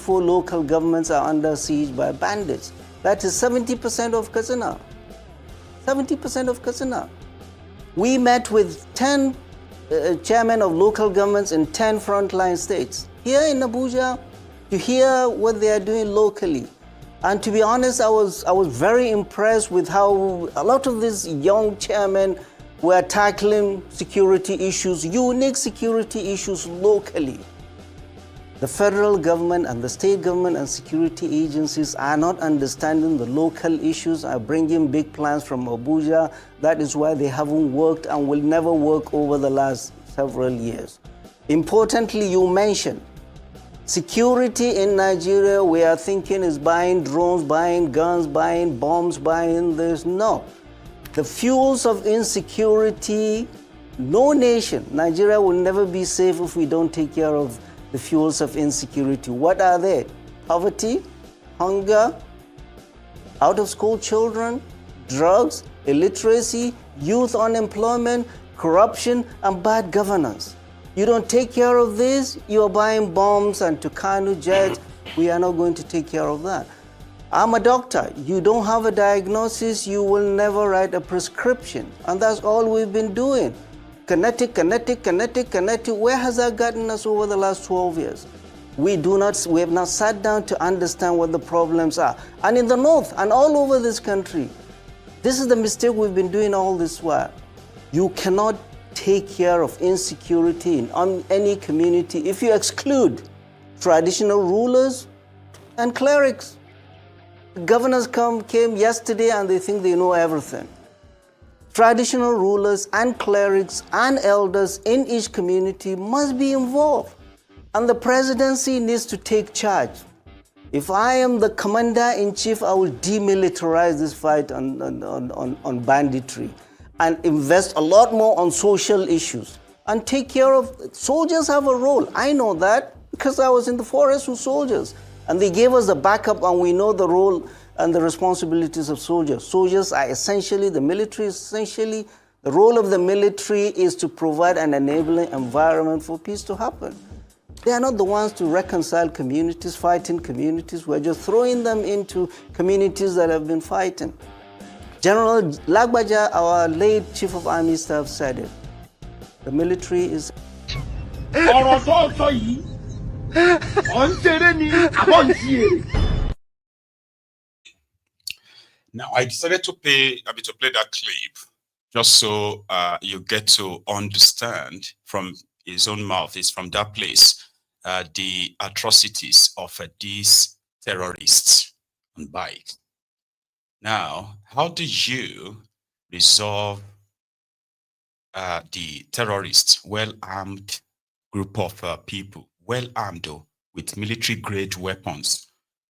4 local governments are under siege by bandits. That is 70% of Kazana. 70% of Kazana. We met with 10 chairmen of local governments in 10 frontline states here in Abuja to hear what they are doing locally. And to be honest, I was very impressed with how a lot of these young chairmen were tackling security issues, unique security issues locally. The federal government and the state government and security agencies are not understanding the local issues, are bringing big plans from Abuja. That is why they haven't worked and will never work over the last several years. Importantly, you mentioned security in Nigeria, we are thinking is buying drones, buying guns, buying bombs, buying this. No. The fuels of insecurity, no nation, Nigeria will never be safe if we don't take care of the fuels of insecurity. What are they? Poverty, hunger, out-of-school children, drugs, illiteracy, youth unemployment, corruption, and bad governance. You don't take care of this, you are buying bombs and Tucano jets. We are not going to take care of that. I'm a doctor. You don't have a diagnosis, you will never write a prescription. And that's all we've been doing. Kinetic. Where has that gotten us over the last 12 years? We have not sat down to understand what the problems are. And in the north and all over this country, this is the mistake we've been doing all this while. You cannot take care of insecurity in any community if you exclude traditional rulers and clerics. The governors came yesterday and they think they know everything. Traditional rulers and clerics and elders in each community must be involved. And the presidency needs to take charge. If I am the commander-in-chief, I will demilitarize this fight on banditry and invest a lot more on social issues and take care of, soldiers have a role. I know that because I was in the forest with soldiers and they gave us the backup and we know the role and the responsibilities of soldiers. Soldiers are essentially, the military is essentially, the role of the military is to provide an enabling environment for peace to happen. They are not the ones to reconcile communities, fighting communities. We're just throwing them into communities that have been fighting. General Lagbaja, our late Chief of Army Staff, said it. The military is... Now, I decided to play that clip just so you get to understand from his own mouth, is from that place, the atrocities of these terrorists on bike. Now, how do you resolve the terrorists, well-armed group of people, well-armed though, with military-grade weapons?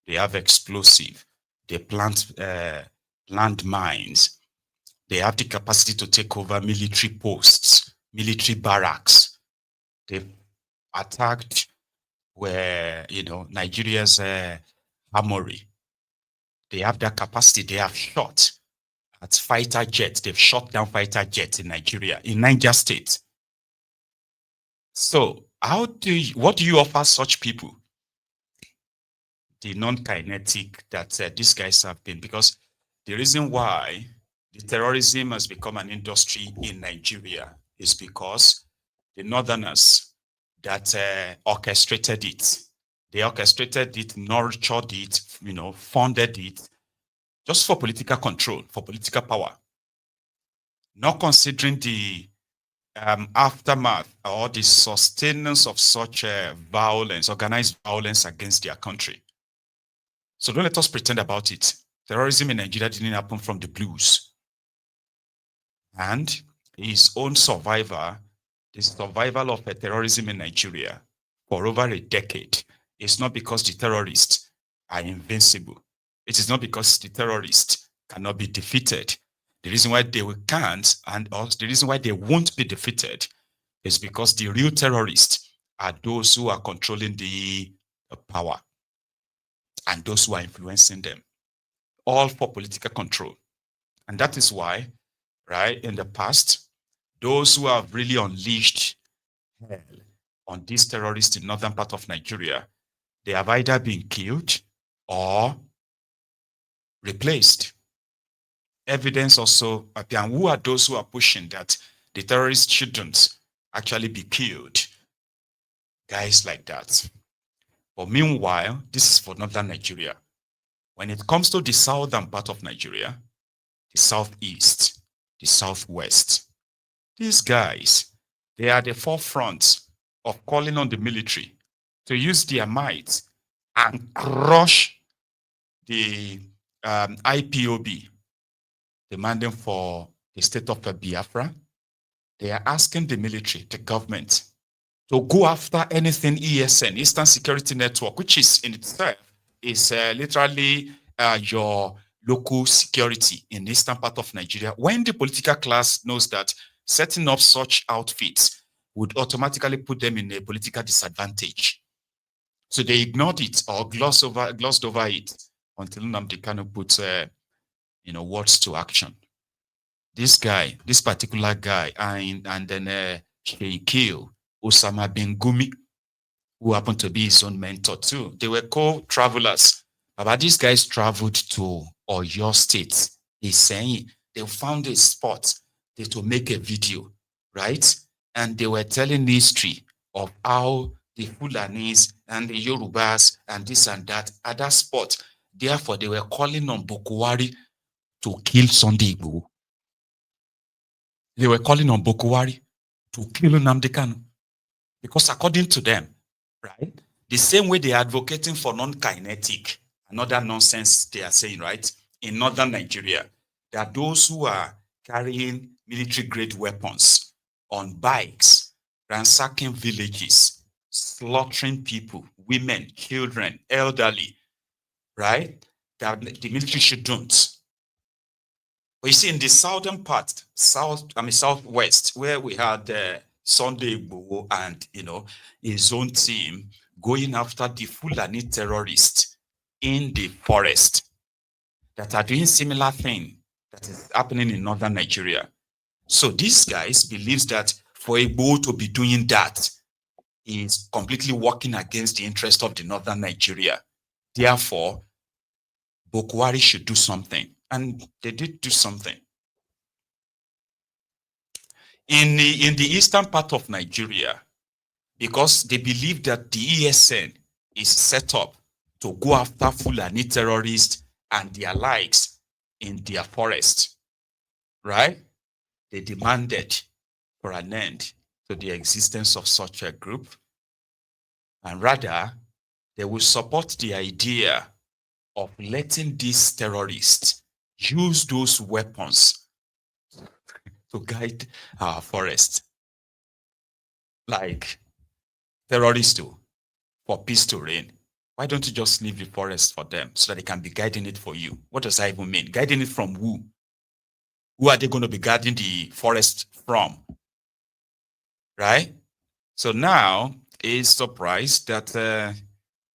They have explosive, they plant landmines, they have the capacity to take over military posts, military barracks. They've attacked where, Nigeria's armory. They have that capacity. They have shot at fighter jets. They've shot down fighter jets in Nigeria, in Niger State. So what do you offer such people? The non-kinetic that these guys have been, because the reason why the terrorism has become an industry in Nigeria is because the northerners that orchestrated it, they orchestrated it, nurtured it, funded it, just for political control, for political power, not considering the aftermath or the sustenance of such violence, organized violence against their country. So don't let us pretend about it. Terrorism in Nigeria didn't happen from the blues. And his own survivor, the survival of terrorism in Nigeria for over a decade, is not because the terrorists are invincible. It is not because the terrorists cannot be defeated. The reason why they can't, and also the reason why they won't be defeated, is because the real terrorists are those who are controlling the power and those who are influencing them, all for political control. And that is why, right, in the past, those who have really unleashed hell on these terrorists in northern part of Nigeria they have either been killed or replaced. Evidence also appear. And who are those who are pushing that the terrorists shouldn't actually be killed? Guys like that. But meanwhile, this is for northern Nigeria. When it comes to the southern part of Nigeria, the southeast, the southwest, these guys, they are the forefront of calling on the military to use their might and crush the IPOB, demanding for the state of Biafra. They are asking the military, the government, to go after anything ESN, Eastern Security Network, which is in itself is literally your local security in the eastern part of Nigeria. When the political class knows that setting up such outfits would automatically put them in a political disadvantage, so they ignored it or glossed over it until Nnamdi Kanu put words to action. This guy, this particular guy, and then Sheikh Osama bin Gumi, who happened to be his own mentor too. They were co-travelers. But these guys traveled to Oyo State. He's saying they found a spot to make a video, right? And they were telling the history of how the Fulanis and the Yorubas and this and that at that spot. Therefore, they were calling on Buhari to kill Sunday Igboho. They were calling on Buhari to kill Nnamdi Kanu. Because according to them, right, the same way they are advocating for non-kinetic, another nonsense they are saying, right, in northern Nigeria, there are those who are carrying military-grade weapons on bikes, ransacking villages, slaughtering people, women, children, elderly, right, that the military shouldn't. But you see, in the southern part, southwest, where we had Sunday Igboho and his own team going after the Fulani terrorists in the forest that are doing similar thing that is happening in northern Nigeria. So these guys believes that for Igboho to be doing that is completely working against the interest of the northern Nigeria. Therefore, Buhari should do something. And they did do something. In the eastern part of Nigeria, because they believe that the ESN is set up to go after Fulani terrorists and their likes in their forest, right? They demanded for an end to the existence of such a group, and rather, they will support the idea of letting these terrorists use those weapons to guide our forest. Like terrorists do, for peace to reign. Why don't you just leave the forest for them so that they can be guiding it for you? What does that even mean? Guiding it from who? Who are they going to be guarding the forest from? Right? So now he's surprised that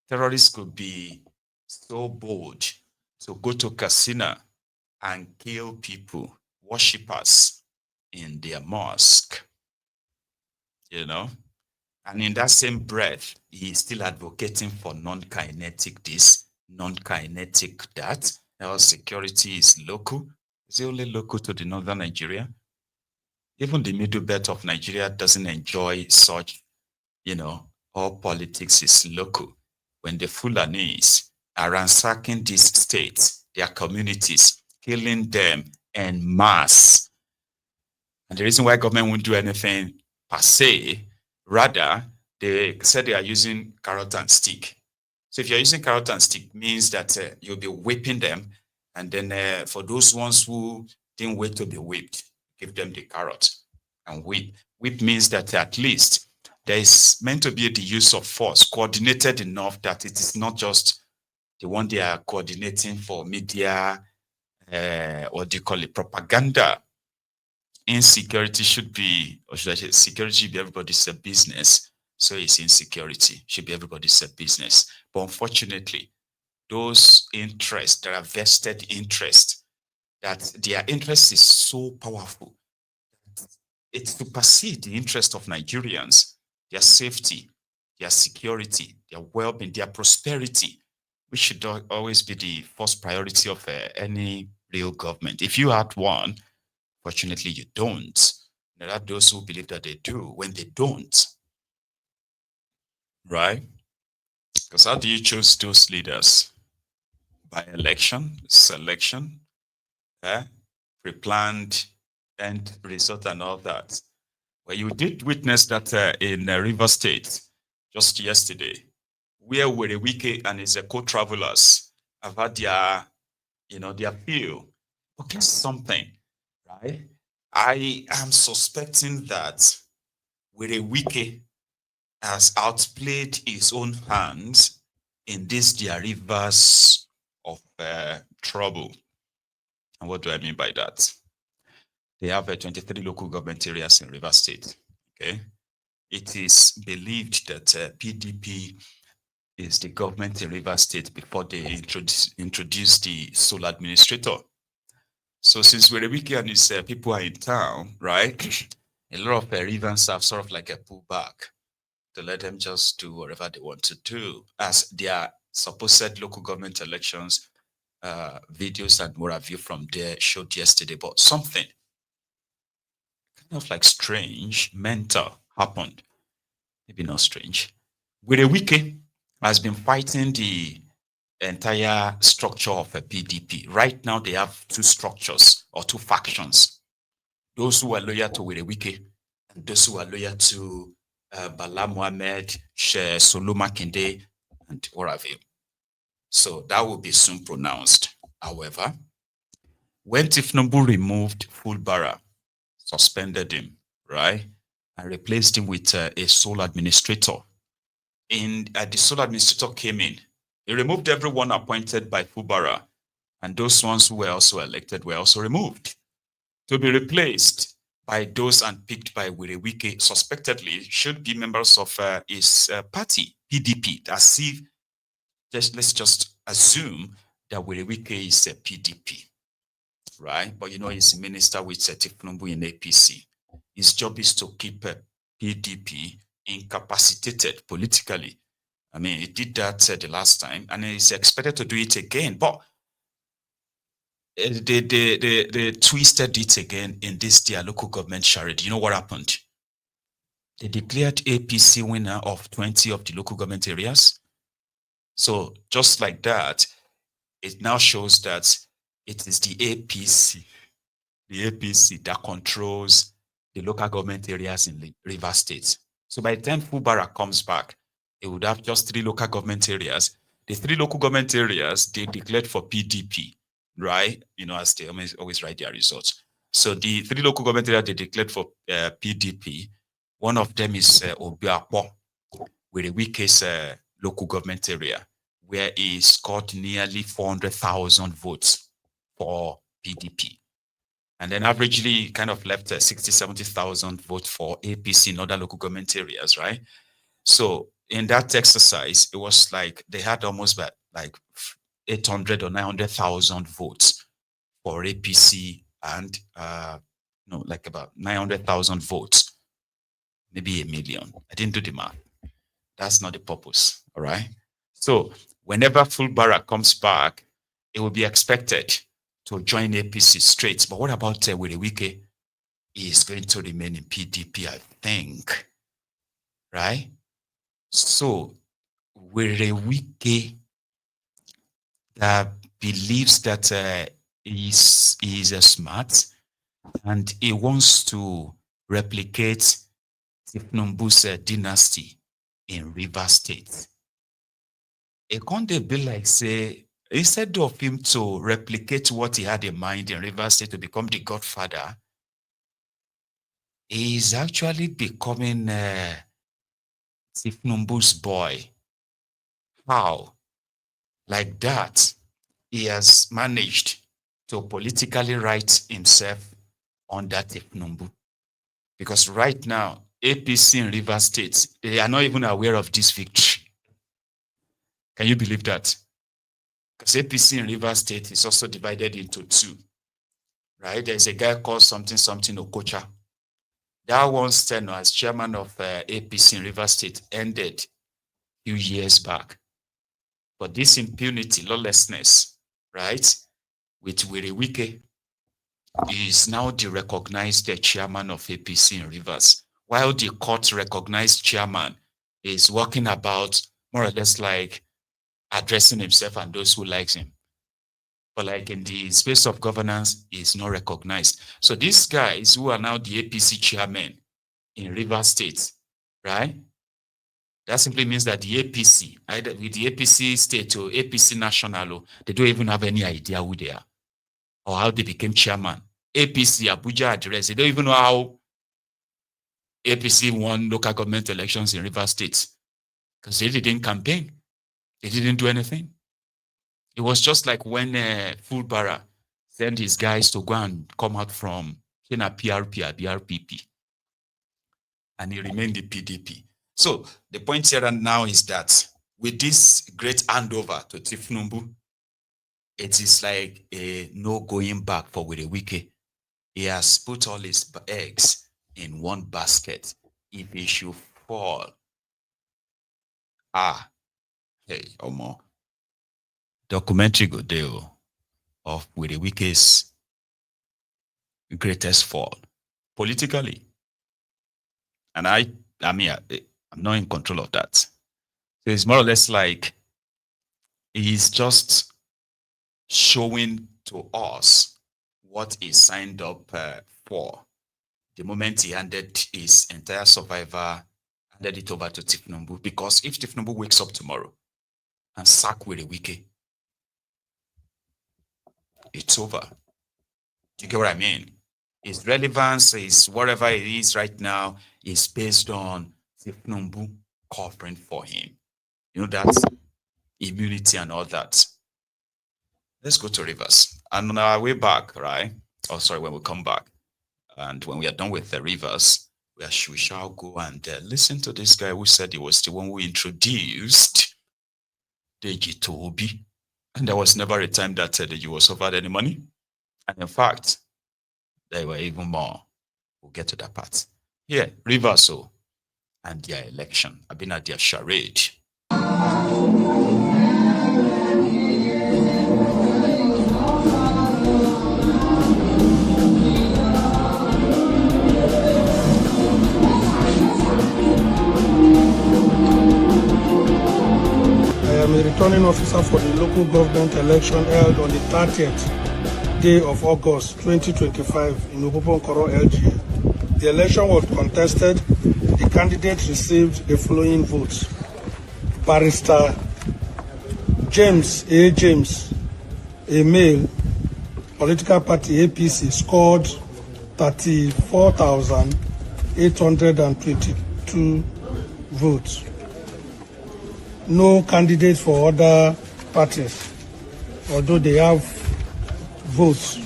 terrorists could be so bold to go to Katsina and kill people, worshippers in their mosque. And in that same breath, he is still advocating for non-kinetic this, non-kinetic that. Our security is local. It's only local to the northern Nigeria. Even the middle belt of Nigeria doesn't enjoy such, all politics is local. When the Fulanis are ransacking these states, their communities, killing them en masse. And the reason why government won't do anything per se, rather, they said they are using carrot and stick. So if you're using carrot and stick, means that you'll be whipping them. And then for those ones who didn't wait to be whipped, give them the carrot and whip. Whip means that at least there is meant to be the use of force coordinated enough that it is not just the one they are coordinating for media, what do you call it, propaganda. Insecurity should be, or should I say, security should be everybody's business. So it's insecurity, should be everybody's business. But unfortunately, those interests that are vested interest, that their interest is so powerful, it supersedes the interest of Nigerians, their safety, their security, their well-being, their prosperity, which should always be the first priority of any real government. If you had one, fortunately you don't. There are those who believe that they do when they don't, right? Because how do you choose those leaders? By election, selection, eh? Pre-planned end result and all that. Well, you did witness that in River State just yesterday, where Wiki and his co-travelers have had their, their feel. But guess something, right? I am suspecting that Wiki has outplayed his own hands in this their rivers of trouble. And what do I mean by that? They have 23 local government areas in River State. Okay, it is believed that PDP is the government in River State before they introduced the sole administrator. So since Werewiki and his people are in town, right, a lot of Rivers have sort of like a pullback to let them just do whatever they want to do, as their supposed local government elections videos and what have you from there showed yesterday. But something kind of like strange, mental happened. Maybe not strange. Werewiki has been fighting the entire structure of a PDP. Right now, they have two structures or two factions. Those who are loyal to Werewiki and those who are loyal to Bala Mohammed, Solo Makinde, and what have you. So that will be soon pronounced. However, when Tinubu removed Fulbara, suspended him, right, and replaced him with a sole administrator, the sole administrator came in. He removed everyone appointed by Fulbara, and those ones who were also elected were also removed to be replaced by those unpicked by Werewike, suspectedly should be members of his party, PDP. As if, let's just assume that Werewike is a PDP, right? But he's a minister with Tinubu in APC. His job is to keep PDP incapacitated politically. I mean, he did that the last time, and he's expected to do it again. But they twisted it again in this their local government charade. You know what happened? They declared APC winner of 20 of the local government areas. So just like that, it now shows that it is the APC that controls the local government areas in River State. So by the time Fulbara comes back, it would have just 3 local government areas. The 3 local government areas, they declared for PDP, right? As they always write their results. So the 3 local government areas they declared for PDP, one of them is Obiakpo, where Wike's local government area, where he scored nearly 400,000 votes for PDP. And then averagely kind of left 60, 70,000 votes for APC in other local government areas, right? So in that exercise, it was like they had almost like 800 or 900,000 votes for APC and, like about 900,000 votes, maybe 1 million. I didn't do the math. That's not the purpose, all right? So whenever Fulbara comes back, it will be expected to join APC straight. But what about Werewike? He is going to remain in PDP, I think, right? So Werewike believes that he is smart and he wants to replicate Tinubu's dynasty in River State. It can't be like, say, instead of him to replicate what he had in mind in River State to become the godfather, he is actually becoming Tinubu's boy. How? Like that, he has managed to politically write himself under Tinubu. Because right now, APC in River State, they are not even aware of this victory. Can you believe that? Because APC in River State is also divided into 2, right? There's a guy called something Okocha. That one's tenure as chairman of APC in River State ended few years back. But this impunity, lawlessness, right, with Wike is now the recognized chairman of APC in Rivers, while the court recognized chairman is walking about more or less like addressing himself and those who likes him. But like in the space of governance, is not recognized. So these guys who are now the APC chairman in Rivers State, right? That simply means that the APC, either with the APC state or APC national, they don't even have any idea who they are or how they became chairman. APC Abuja address, they don't even know how APC won local government elections in Rivers State because they didn't campaign. They didn't do anything. It was just like when Fulbara sent his guys to go and come out from PRP or BRPP, and he remained the PDP. So the point here and now is that with this great handover to Tinubu, it is like a no going back for Wike. He has put all his eggs in one basket. If he should fall, hey, Omo, documentary go there of Wike's greatest fall politically. And I mean, I'm not in control of that. So it's more or less like he's just showing to us what he signed up for. The moment he handed his entire survivor, handed it over to Tinubu, because if Tinubu wakes up tomorrow and sack Wike, it's over. Do you get what I mean? His relevance is whatever it is right now is based on Tinubu covering for him. You know, that's immunity and all that. Let's go to Rivers. And on our way back, right? Oh, sorry, when we come back, and when we are done with the Rivers, we shall go and listen to this guy who said he was the one who introduced Deji to Obi. And there was never a time that Deji was offered any money. And in fact, there were even more. We'll get to that part. Here, Rivers and their election. I've been at their charade. I am a returning officer for the local government election held on the 30th day of August 2025 in Obobonkoro LGA. The election was contested. The candidates received the following votes. Barrister James, a male, political party APC, scored 34,822 votes. No candidate for other parties, although they have votes.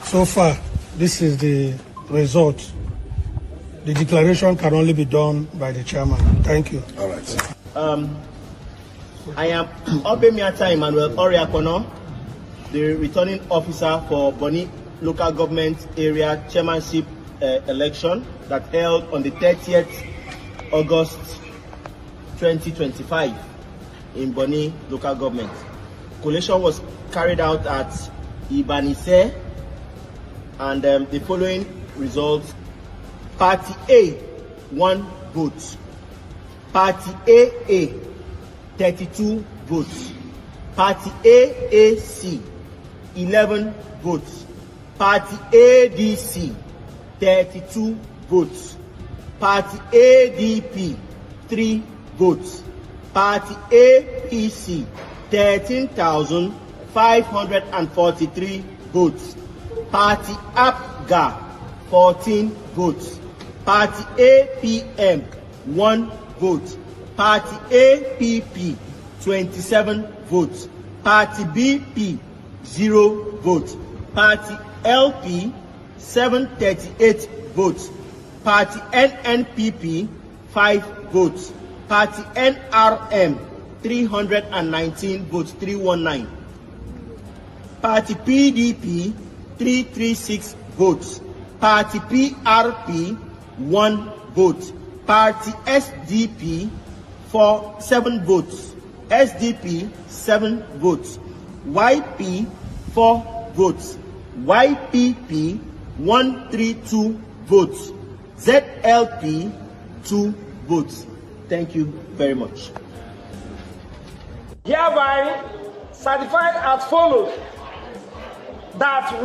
So far, this is the result. The declaration can only be done by the chairman. Thank you. All right. I am Obemiata Emmanuel Oriakono, the returning officer for Bonny local government area chairmanship election that held on the 30th August 2025 in Bonny local government. Collation was carried out at Ibanise, and the following results. Party A, 1 vote. Party AA, 32 votes. Party AAC, 11 votes. Party ADC, 32 votes. Party ADP, 3 votes. Party APC, 13,543 votes. Party APGA, 14 votes. Party APM, 1 vote. Party APP, 27 votes. Party BP, 0 votes. Party LP, 738 votes. Party NNPP, 5 votes. Party NRM, 319 votes, 319. Party PDP, 336 votes. Party PRP, 1 vote. Party SDP, for 7 votes, SDP 7 votes, YP 4 votes, YPP 132 votes, ZLP 2 votes. Thank you very much. Hereby certified as follows that